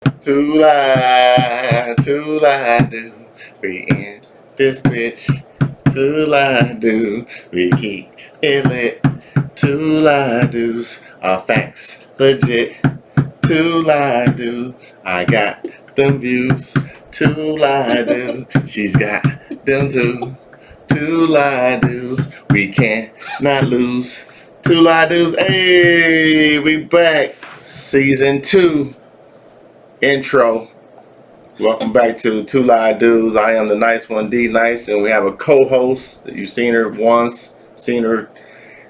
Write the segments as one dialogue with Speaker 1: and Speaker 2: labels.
Speaker 1: Tool I do. We in this bitch. Tool I do. We keep it lit. Tool I do's are facts legit. Tool I do. I got them views. Tool I do. She's got them too. Tool I do's. We can't not lose. Tool I do's. Hey, we back. Season 2 intro. Welcome back to Two Live Dudes. I am the nice one, D Nice, and we have a co-host that you've seen her once, seen her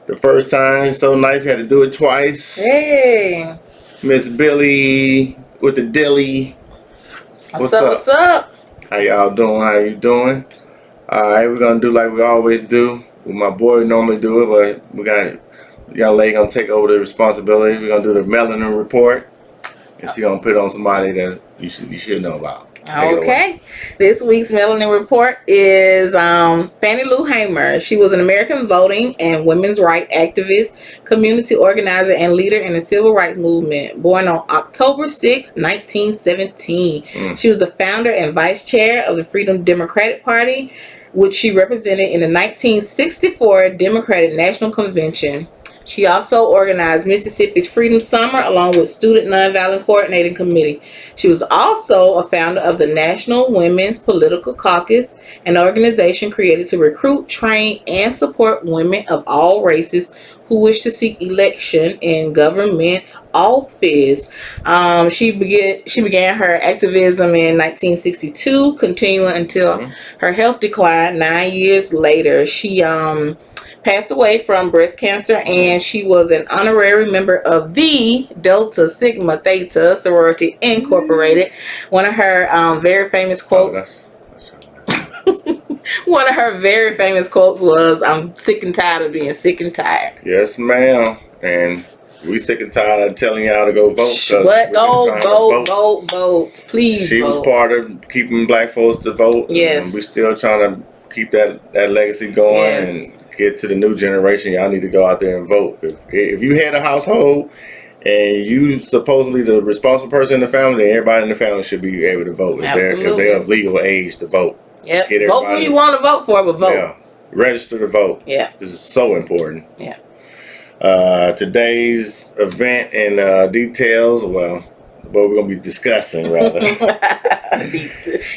Speaker 1: the first time. So nice, had to do it twice.
Speaker 2: Hey,
Speaker 1: Miss Billie with the dilly.
Speaker 2: what's up? What's up?
Speaker 1: How y'all doing? How you doing? All right, we're gonna do like we always do. Well, my boy normally do it, but we got young lady gonna take over the responsibility. We're gonna do the melanin report, and she gonna put it on somebody that you should know about.
Speaker 2: Okay. This week's Melanin Report is Fannie Lou Hamer. She was an American voting and women's rights activist, community organizer, and leader in the civil rights movement. Born on October 6, 1917. She was the founder and vice chair of the Freedom Democratic Party, which she represented in the 1964 Democratic National Convention. She also organized Mississippi's Freedom Summer along with Student Nonviolent Coordinating Committee. She was also a founder of the National Women's Political Caucus, an organization created to recruit, train, and support women of all races who wish to seek election in government office. She began her activism in 1962, continuing until her health declined 9 years later. She passed away from breast cancer, and she was an honorary member of the Delta Sigma Theta Sorority Incorporated. One of her very famous quotes. One of her very famous quotes was, "I'm sick and tired of being sick and tired."
Speaker 1: Yes, ma'am. And we sick and tired of telling y'all to go vote.
Speaker 2: What? Go vote. Please
Speaker 1: She
Speaker 2: vote.
Speaker 1: was part of keeping black folks to vote.
Speaker 2: Yes.
Speaker 1: And we still trying to keep that legacy going.
Speaker 2: Yes.
Speaker 1: And get to the new generation. Y'all need to go out there and vote. If you had a household and you supposedly the responsible person in the family, then everybody in the family should be able to vote. If they're of legal age to vote.
Speaker 2: Yep. Vote who you want to vote for, but vote.
Speaker 1: Yeah. Register to vote.
Speaker 2: Yeah.
Speaker 1: This is so important.
Speaker 2: Yeah.
Speaker 1: Today's event and details, well, what we're going to be discussing, rather.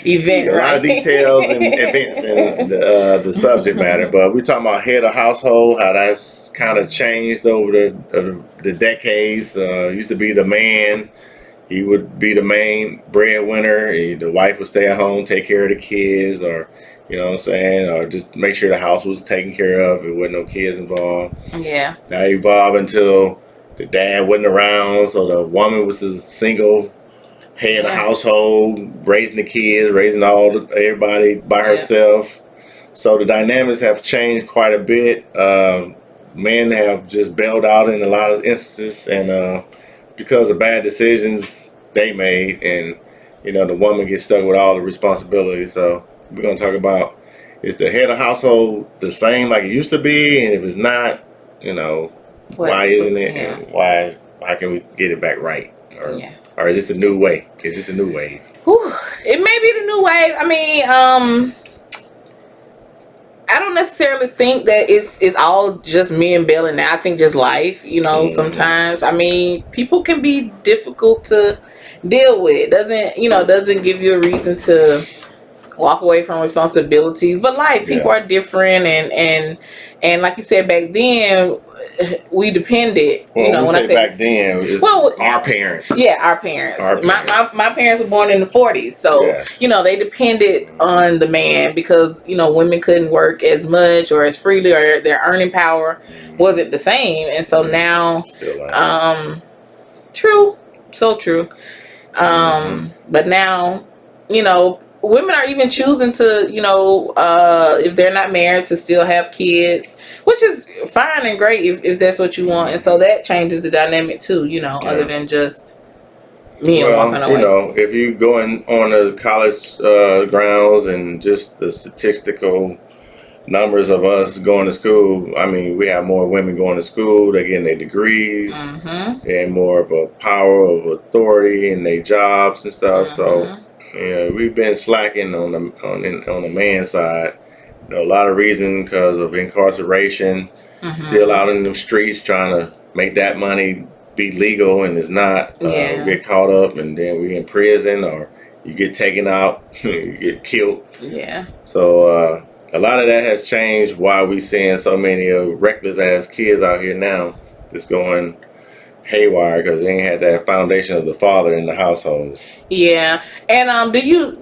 Speaker 2: Event,
Speaker 1: a lot of details and events and the subject matter, but we're talking about head of household, how that's kind of changed over the decades. Used to be the man. He would be the main breadwinner. The wife would stay at home, take care of the kids, or you know what I'm saying, or just make sure the house was taken care of. There wasn't no kids involved.
Speaker 2: Yeah.
Speaker 1: That evolved until the dad wasn't around, so the woman was the single head of household, raising the kids, raising everybody by herself. So the dynamics have changed quite a bit. Men have just bailed out in a lot of instances, and because of bad decisions they made, and the woman gets stuck with all the responsibility. So we're gonna talk about, is the head of household the same like it used to be, and if it's not, why isn't it, and why can we get it back right? Or is this the new way? Is this the new wave?
Speaker 2: It may be the new wave. I mean, I don't necessarily think that it's all just men bailing out. I think just life, sometimes. I mean, people can be difficult to deal with. Doesn't give you a reason to walk away from responsibilities. But life, people are different, and like you said, back then we depended.
Speaker 1: When I say back then, it's our parents.
Speaker 2: Yeah, our parents. My parents were born in the 40s, so they depended on the man because women couldn't work as much or as freely, or their earning power wasn't the same. And so now, true, so true. But now, women are even choosing to, if they're not married, to still have kids, which is fine and great if that's what you want. And so that changes the dynamic too, other than just men walking away.
Speaker 1: If you going on the college grounds and just the statistical numbers of us going to school. I mean, we have more women going to school. They're getting their degrees
Speaker 2: Mm-hmm.
Speaker 1: and more of a power of authority in their jobs and stuff. So,
Speaker 2: Mm-hmm.
Speaker 1: we've been slacking on the man side. A lot of reason because of incarceration, still
Speaker 2: Mm-hmm.
Speaker 1: out in the streets trying to make that money be legal, and it's not. We
Speaker 2: Yeah.
Speaker 1: get caught up, and then we in prison, or you get taken out, you get killed.
Speaker 2: Yeah.
Speaker 1: So a lot of that has changed. Why we seeing so many reckless ass kids out here now that's going haywire because they ain't had that foundation of the father in the household.
Speaker 2: Yeah. And do you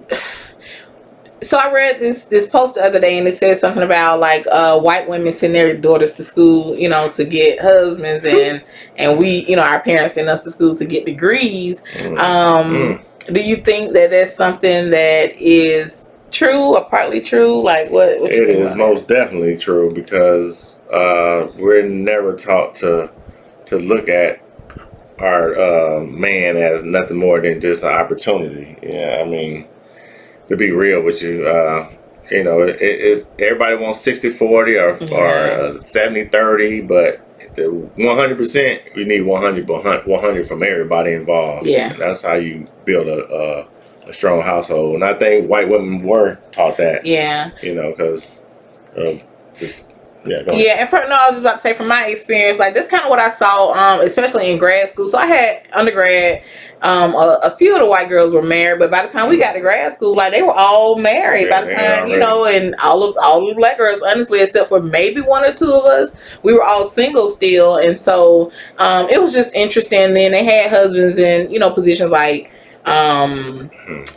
Speaker 2: so I read this post the other day, and it said something about like white women send their daughters to school, to get husbands, and we, our parents send us to school to get degrees.
Speaker 1: Mm.
Speaker 2: Do you think that that's something that is true or partly true? Like what you
Speaker 1: It
Speaker 2: think
Speaker 1: is
Speaker 2: about that?
Speaker 1: most definitely true because we're never taught to look at our man as nothing more than just an opportunity. Yeah, I mean, to be real with you, it's everybody wants 60-40 or
Speaker 2: Yeah.
Speaker 1: 70-30, but the 100%, we need 100 from everybody involved.
Speaker 2: Yeah.
Speaker 1: And that's how you build a strong household. And I think white women were taught that,
Speaker 2: Yeah.
Speaker 1: because just, yeah, go ahead.
Speaker 2: Yeah, and no, I was just about to say from my experience, like that's kind of what I saw, especially in grad school. So I had undergrad, a few of the white girls were married, but by the time we got to grad school, like they were all married.
Speaker 1: Yeah,
Speaker 2: By the
Speaker 1: they had
Speaker 2: time,
Speaker 1: already.
Speaker 2: and all of the black girls, honestly, except for maybe one or two of us, we were all single still, and so it was just interesting. Then they had husbands in positions
Speaker 1: Hmm.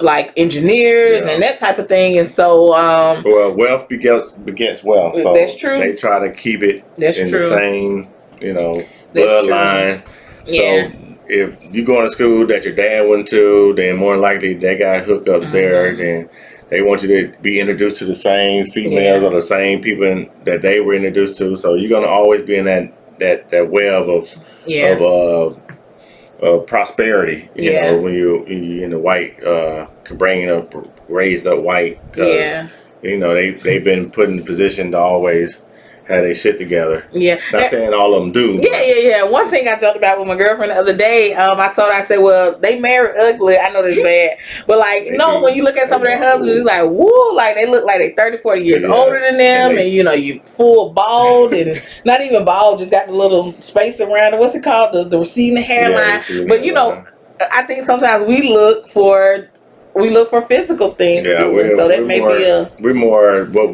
Speaker 2: like engineers
Speaker 1: Yeah.
Speaker 2: and that type of thing, and so
Speaker 1: Well, wealth begets wealth, so
Speaker 2: that's true.
Speaker 1: they try to keep it
Speaker 2: That's
Speaker 1: in the
Speaker 2: true.
Speaker 1: same,
Speaker 2: That's true.
Speaker 1: bloodline.
Speaker 2: Yeah.
Speaker 1: So if you going to school that your dad went to, then more than likely they got hookups there.
Speaker 2: Mm-hmm.
Speaker 1: Then they want you to be introduced to the same females
Speaker 2: Yeah.
Speaker 1: or the same people that they were introduced to. So you're gonna always be in that web
Speaker 2: Yeah.
Speaker 1: of prosperity.
Speaker 2: Yeah.
Speaker 1: When you in the white, bringing up raised up white, because
Speaker 2: Yeah.
Speaker 1: they've been put in the position to always have their shit together.
Speaker 2: Yeah.
Speaker 1: Not saying all of them do.
Speaker 2: Yeah. One thing I joked about with my girlfriend the other day, I told her, I said, well, they married ugly. I know that's bad. But like,
Speaker 1: They
Speaker 2: no,
Speaker 1: do.
Speaker 2: when you look at some of their husbands, it's like, woo, like they look like they 30, 40 years
Speaker 1: Yes,
Speaker 2: older than
Speaker 1: and
Speaker 2: them. And, you full bald and not even bald, just got the little space around it. What's it called? The receding hairline. But, I think sometimes we look for physical things
Speaker 1: yeah,
Speaker 2: too. And so that may be
Speaker 1: we're more what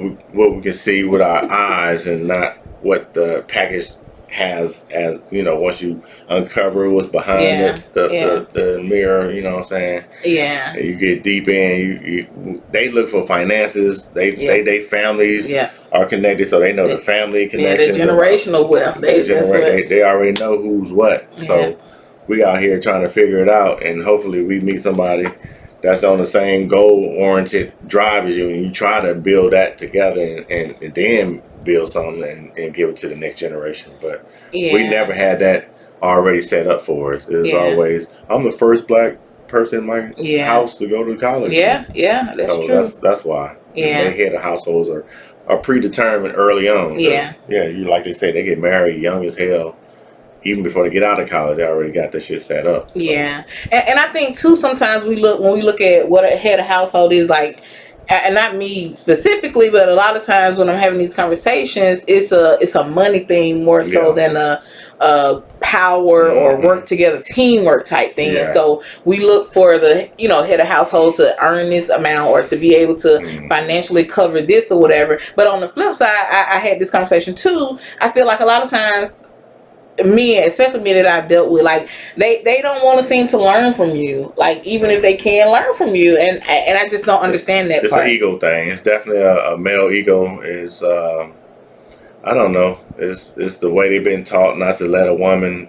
Speaker 1: we can see with our eyes and not what the package has, as once you uncover what's behind
Speaker 2: Yeah.
Speaker 1: the mirror, you know what I'm saying?
Speaker 2: Yeah.
Speaker 1: And you get deep in, they look for finances.
Speaker 2: Yes.
Speaker 1: They families
Speaker 2: Yeah.
Speaker 1: are connected, so they know the family
Speaker 2: Yeah, the
Speaker 1: connections.
Speaker 2: generational wealth.
Speaker 1: They already know who's what.
Speaker 2: Yeah.
Speaker 1: So we out here trying to figure it out, and hopefully we meet somebody that's on the same goal-oriented drive as you, and you try to build that together, and then build something and give it to the next generation. But we never had that already set up for us. It was always, I'm the first black person in my house to go to college.
Speaker 2: Yeah, that's
Speaker 1: so
Speaker 2: true.
Speaker 1: That's why.
Speaker 2: Yeah.
Speaker 1: They head of households are predetermined early on.
Speaker 2: Yeah.
Speaker 1: Yeah, you like they say, they get married young as hell. Even before they get out of college, they already got this shit set up. So.
Speaker 2: Yeah, and I think too, sometimes when we look at what a head of household is like, and not me specifically, but a lot of times when I'm having these conversations, it's a money thing more so than a power or work together teamwork type thing.
Speaker 1: Yeah.
Speaker 2: And so we look for the head of household to earn this amount or to be able to financially cover this or whatever. But on the flip side, I had this conversation too. I feel like a lot of times, especially men that I've dealt with, like they don't want to seem to learn from you, like even if they can learn from you, and I just don't understand that
Speaker 1: it's
Speaker 2: part.
Speaker 1: It's an ego thing. It's definitely a male ego. Is I don't know. It's the way they've been taught not to let a woman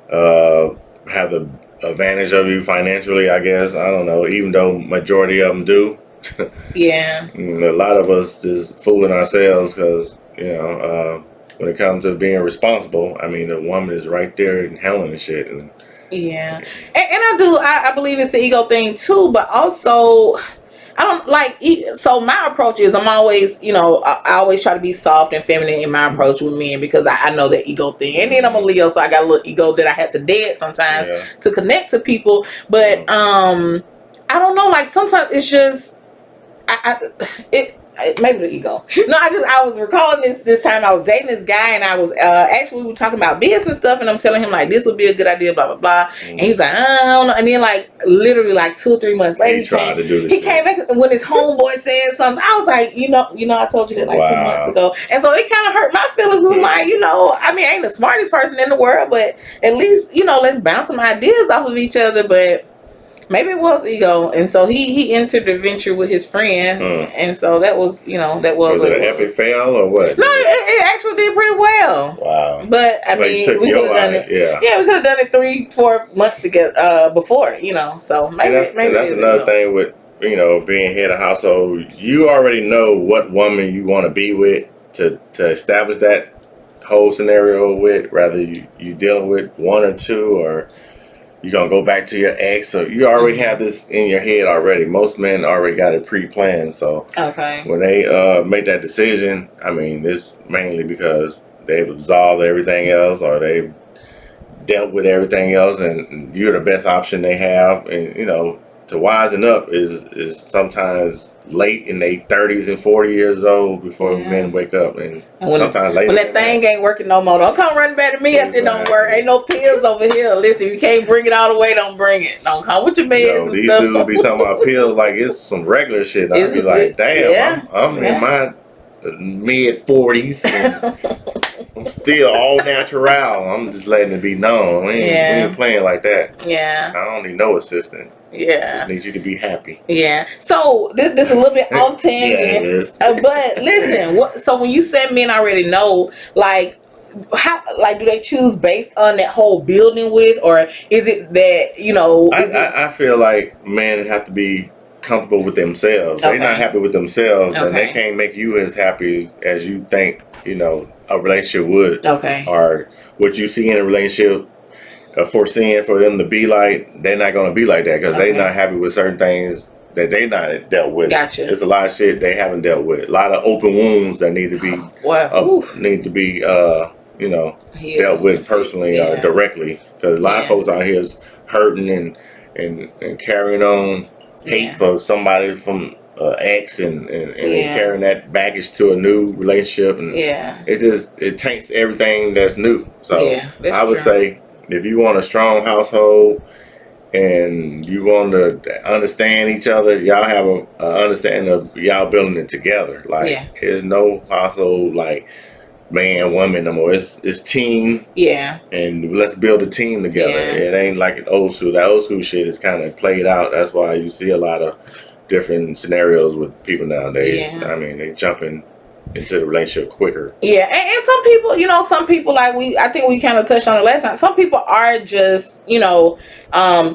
Speaker 1: have the advantage of you financially, I guess. I don't know. Even though majority of them do.
Speaker 2: Yeah.
Speaker 1: A lot of us just fooling ourselves because when it comes to being responsible, I mean, the woman is right there and handling the shit. And
Speaker 2: I believe it's the ego thing too, but also I don't like. So my approach is I'm always, I always try to be soft and feminine in my approach with men because I know that ego thing. And then I'm a Leo, so I got a little ego that I have to dead sometimes to connect to people. But I don't know. Like sometimes it's just maybe the ego. No, I was recalling this time I was dating this guy and I was actually we were talking about business stuff and I'm telling him like this would be a good idea, blah blah blah. And he was like, I don't know. And then like literally like 2 or 3 months later he came back when his homeboy said something. I was like, I told you that like 2 months ago. And so it kind of hurt my feelings. I'm like, I mean I ain't the smartest person in the world, but at least, let's bounce some ideas off of each other. But maybe it was ego, and so he entered the venture with his friend, and so that was Was
Speaker 1: it an epic fail or what?
Speaker 2: No, it actually did pretty well.
Speaker 1: Wow!
Speaker 2: But I mean, we could have done it. Yeah, we could have done it 3-4 months before, So maybe
Speaker 1: that's another thing with being head of household. You already know what woman you want to be with to establish that whole scenario with. Rather you dealing with one or two or. You're going to go back to your ex, so you already have this in your head already. Most men already got it pre-planned, so when they make that decision, I mean, it's mainly because they've absolved everything else or they've dealt with everything else, and you're the best option they have. And, to wisen up is sometimes late in their 30s and 40 years old before men wake up, and sometimes later.
Speaker 2: When that thing ain't working no more, don't come running back to me if it don't work. Ain't no pills over here. Listen, you can't bring it all the way, don't bring it. Don't come with your meds and
Speaker 1: these
Speaker 2: stuff.
Speaker 1: Dudes be talking about pills like it's some regular shit. I be like, damn, I'm in my mid 40s. I'm still all natural. I'm just letting it be known. We ain't playing like that.
Speaker 2: Yeah.
Speaker 1: I don't need no assistant.
Speaker 2: Yeah.
Speaker 1: I just need you to be happy.
Speaker 2: Yeah. So this is a little bit off tangent. But listen, so when you said men already know, like how do they choose based on that whole building with, or is it that
Speaker 1: I feel like men have to be comfortable with themselves. They're not happy with themselves, and they can't make you as happy as you think a relationship would. Or what you see in a relationship. Foreseeing for them to be like, they're not going to be like that because they're not happy with certain things that they not dealt with.
Speaker 2: Gotcha.
Speaker 1: There's a lot of shit they haven't dealt with. A lot of open wounds that need to be dealt with personally or directly. Because a lot of folks out here is hurting and carrying on hate for somebody from ex and carrying that baggage to a new relationship, and it taints everything that's new. So I would say, if you want a strong household and you want to understand each other, y'all have a understanding of y'all building it together. Like there's no household like man, woman no more. It's team. Yeah. And let's build a team together. Yeah. It ain't like an old school. That old school shit is kind of played out. That's why you see a lot of different scenarios with people nowadays. Yeah. I mean, they jumping into the relationship quicker. Yeah,
Speaker 2: and some people like I think we kind of touched on it last time. Some people are just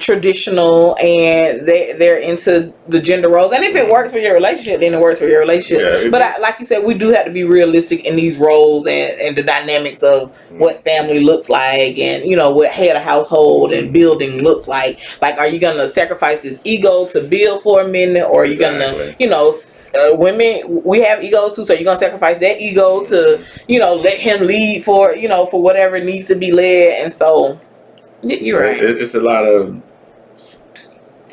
Speaker 2: traditional and they're into the gender roles, and if it works for your relationship, then it works for your relationship. Yeah, but like you said, we do have to be realistic in these roles and the dynamics of what family looks like, and what head of household and building looks like. Like, are you gonna sacrifice this ego to build for a minute, or are you gonna women, we have egos too, so you're gonna sacrifice that ego to let him lead for for whatever needs to be led. And so you're right,
Speaker 1: it's a lot of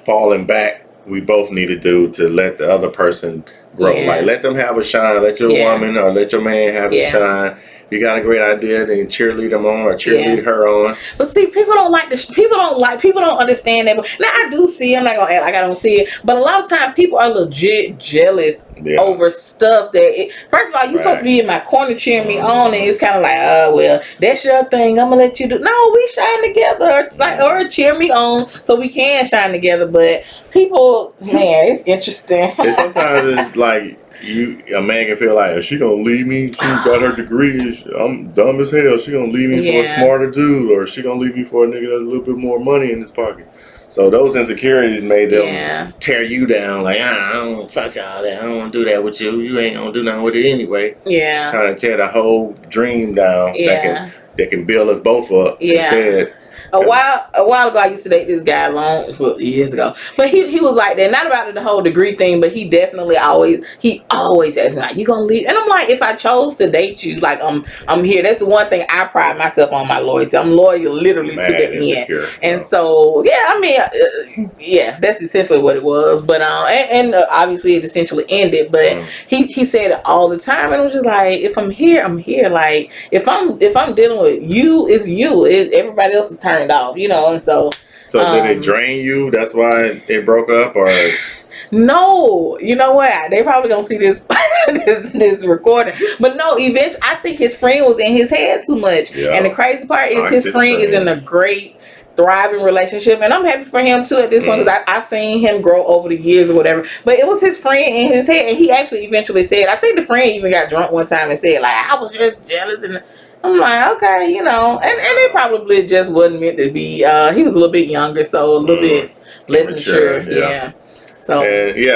Speaker 1: falling back we both need to do to let the other person grow. Like, let them have a shine, let your woman or let your man have a shine. If you got a great idea, then cheerlead them on or cheerlead her on.
Speaker 2: But see, people don't understand that. Now, I do see, I'm not gonna act like I don't see it, but a lot of times people are legit jealous over stuff that first of all, you're supposed to be in my corner cheering me on, and it's kind of like, well, that's your thing, I'm gonna let you do. No, we shine together, or cheer me on so we can shine together. But people, man, it's interesting.
Speaker 1: And sometimes it's like a man can feel like, is she gonna leave me? She got her degree. I'm dumb as hell. She gonna leave me for a smarter dude, or she gonna leave me for a nigga that's a little bit more money in his pocket. So those insecurities made them tear you down. Like, I don't fuck all that. I don't want to do that with you. You ain't gonna do nothing with it anyway. Yeah, trying to tear the whole dream down. That can build us both up instead.
Speaker 2: A while ago, I used to date this guy years ago, but he was like that. Not about the whole degree thing, but he definitely always asked me like, "You gonna leave?" And I'm like, if I chose to date you, like I'm here. That's the one thing I pride myself on, my loyalty. I'm loyal literally to the end. And so yeah, I mean, yeah, that's essentially what it was. But obviously it essentially ended. But he said it all the time, and I was just like, if I'm here, I'm here. Like if I'm dealing with you, it's you. Everybody else is turned off, and so.
Speaker 1: So did it drain you? That's why it broke up, or?
Speaker 2: No, you know what? They probably gonna see this this recording, but no. Eventually, I think his friend was in his head too much, and the crazy part is his friend is in a great, thriving relationship, and I'm happy for him too at this point because I've seen him grow over the years or whatever. But it was his friend in his head, and he actually eventually said, I think the friend even got drunk one time and said like, I was just jealous, and I'm like, okay, and it probably just wasn't meant to be. He was a little bit younger, so a little bit less mature. Yeah. So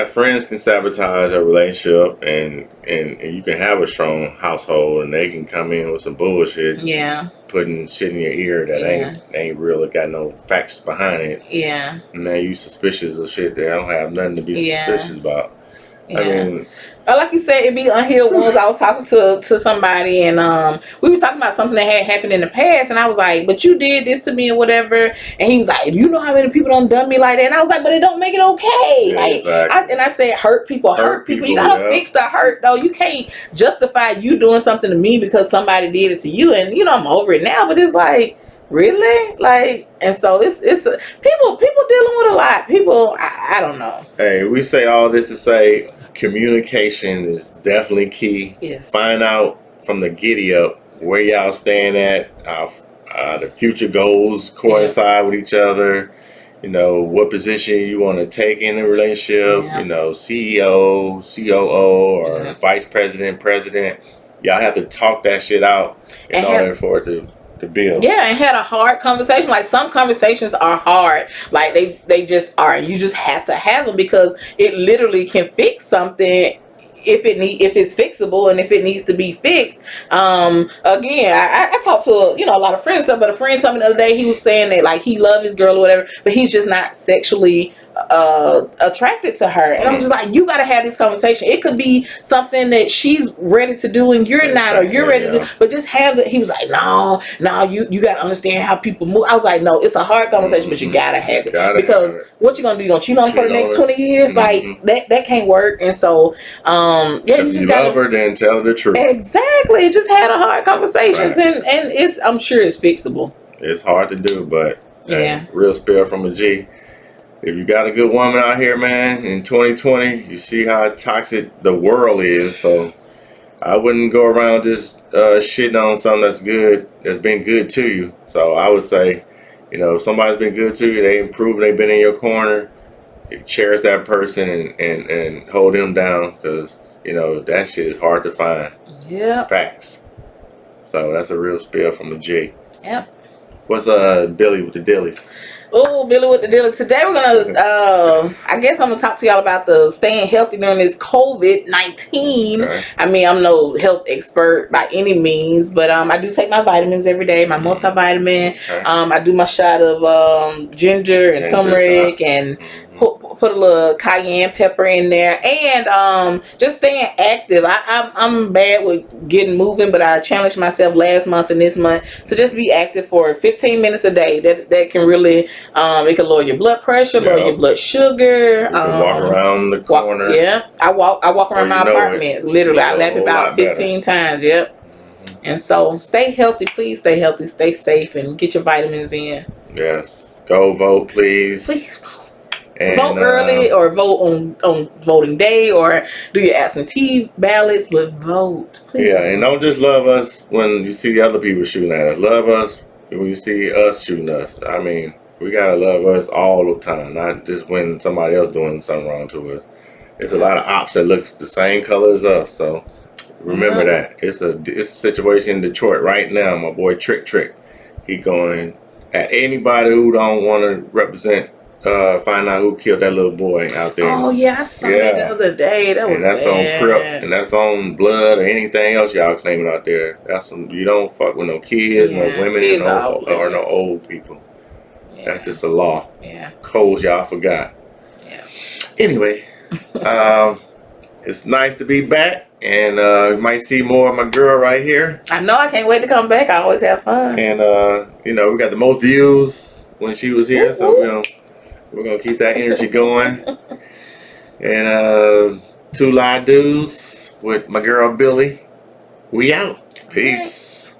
Speaker 1: friends can sabotage a relationship, and you can have a strong household, and they can come in with some bullshit.
Speaker 2: Yeah.
Speaker 1: Putting shit in your ear that ain't real, got no facts behind it.
Speaker 2: Yeah.
Speaker 1: And now you suspicious of shit that don't have nothing to be suspicious about.
Speaker 2: Yeah.
Speaker 1: I mean,
Speaker 2: like you said, it be unhealed wounds. I was talking to somebody, and we were talking about something that had happened in the past, and I was like, but you did this to me or whatever, and he was like, you know how many people done me like that, and I was like, but it don't make it okay. I said, hurt people. You gotta fix the hurt though. You can't justify you doing something to me because somebody did it to you, and I'm over it now, but it's like, really? Like, and so it's people dealing with a lot. People, I don't know.
Speaker 1: Hey, we say all this to say communication is definitely key.
Speaker 2: Yes.
Speaker 1: Find out from the giddy up where y'all stand at. The future goals coincide with each other. What position you want to take in the relationship. CEO, COO, or vice president, president. Y'all have to talk that shit out in order for it to build.
Speaker 2: Yeah, and had a hard conversation. Like some conversations are hard. Like they just are. You just have to have them because it literally can fix something if it's fixable and if it needs to be fixed. Again, I talked to a lot of friends, but a friend told me the other day he was saying that like he loved his girl or whatever, but he's just not sexually attracted to her, and I'm just like, you got to have this conversation. It could be something that she's ready to do and you're not, or you're ready to do, but just have it. He was like, no, you got to understand how people move. I was like, no, it's a hard conversation, but you gotta have it because what you gonna do? You gonna cheat on her for the next 20 years? Like that can't work. And so you just
Speaker 1: love her, then tell her the truth.
Speaker 2: Exactly. Just had a hard conversations, and it's, I'm sure it's fixable.
Speaker 1: It's hard to do, but real spill from a G. If you got a good woman out here, man, in 2020, you see how toxic the world is. So I wouldn't go around just shitting on something that's been good to you. So I would say, if somebody's been good to you, they improved, they've been in your corner, cherish that person and hold them down because, that shit is hard to find.
Speaker 2: Yeah.
Speaker 1: Facts. So that's a real spill from the G.
Speaker 2: Yep.
Speaker 1: What's Billy with the dillies?
Speaker 2: Oh, Billy with the dilly. Today we're gonna I guess I'm gonna talk to y'all about the staying healthy during this COVID-19.
Speaker 1: Okay.
Speaker 2: I mean, I'm no health expert by any means, but I do take my vitamins every day, my multivitamin.
Speaker 1: Okay.
Speaker 2: I do my shot of ginger and turmeric and put a little cayenne pepper in there, and just staying active. I'm bad with getting moving, but I challenged myself last month and this month to just be active for 15 minutes a day. That can really it can lower your blood pressure, lower your blood sugar.
Speaker 1: You can walk around the corner.
Speaker 2: I walk around my apartments. Literally, I lap it about 15 times. Yep. And so stay healthy, please. Stay healthy, stay safe, and get your vitamins in.
Speaker 1: Yes. Go vote, please.
Speaker 2: Please vote.
Speaker 1: And,
Speaker 2: vote early, or vote on voting day, or do your absentee ballots, but vote. Please.
Speaker 1: Yeah, and don't just love us when you see other people shooting at us. Love us when you see us shooting us. I mean, we gotta love us all the time, not just when somebody else doing something wrong to us. There's a lot of ops that looks the same color as us, so remember that. It's a situation in Detroit right now. My boy Trick, he going at anybody who don't want to represent. Find out who killed that little boy out there.
Speaker 2: Oh yeah, I saw that the other day. That was
Speaker 1: that's
Speaker 2: sad.
Speaker 1: On Crip, and that's on blood or anything else y'all claiming out there. You don't fuck with no kids, no women, or no old people.
Speaker 2: Yeah.
Speaker 1: That's just a law.
Speaker 2: Yeah.
Speaker 1: Codes, y'all forgot.
Speaker 2: Yeah.
Speaker 1: Anyway, it's nice to be back, and you might see more of my girl right here.
Speaker 2: I know. I can't wait to come back. I always have fun.
Speaker 1: And you know, we got the most views when she was here, so we're gonna keep that energy going. And two live dudes with my girl Billie. We out. Peace.